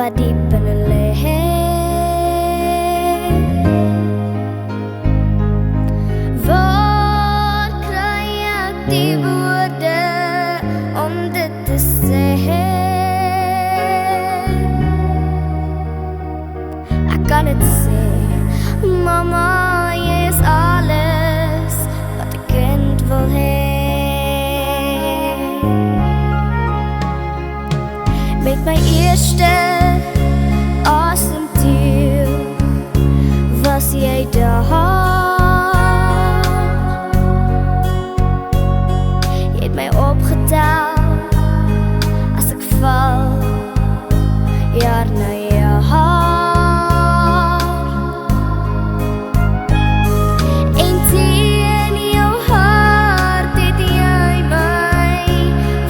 wat diep binne lê. Waar kry ek die woorde om dit te sê? Ek kan dit sê, mama, jy is alles wat 'n kind wil hê. Met my eerste asemteug was jy daar. Jy het my opgetel as ek val, jaar na jaar. En teen jou hart het jy my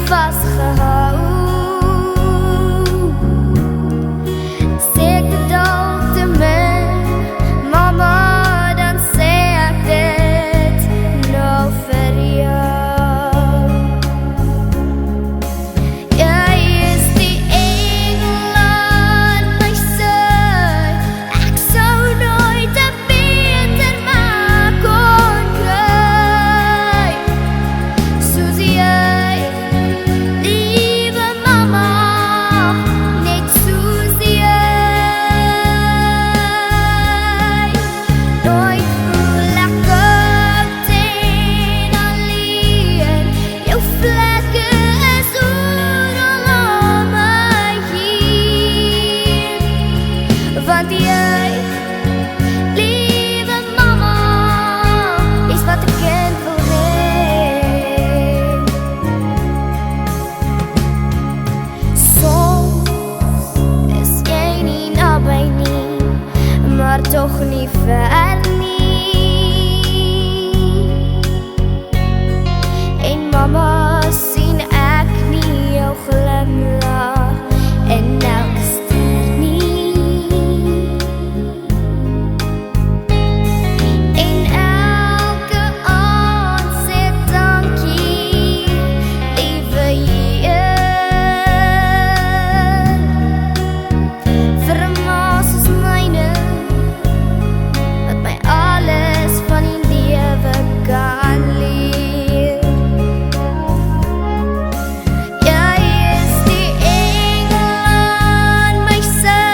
vasgehou. Want jy, liewe mama, is wat 'n kind wil hê. Soms is jy nie naby nie, maar tog nie ver nie. En mama, sien ek nie jou glimlag en elke ster nie. En elke aand sê dankie, liewe Heer, vir 'n ma soos myne, wat my alles van die lewe kan leer. Jy is die engel aan my sy,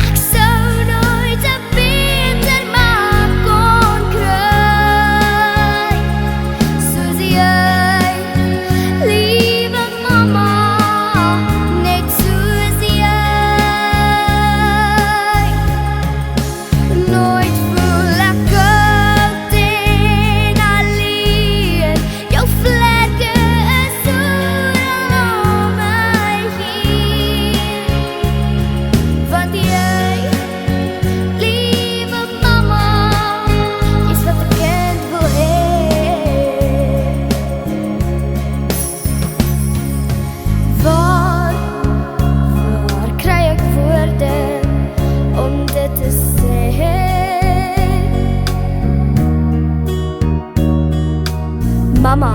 ek sou nooit 'n beter ma kon kry, soos jy, liewe mama, net soos jy. Nooit voel ek koud en alleen, jou vlekke is oral om my heen. Want jy, liewe mama, is wat 'n kind wil hê. Waar kry ek woorde om dit te sê? Mama.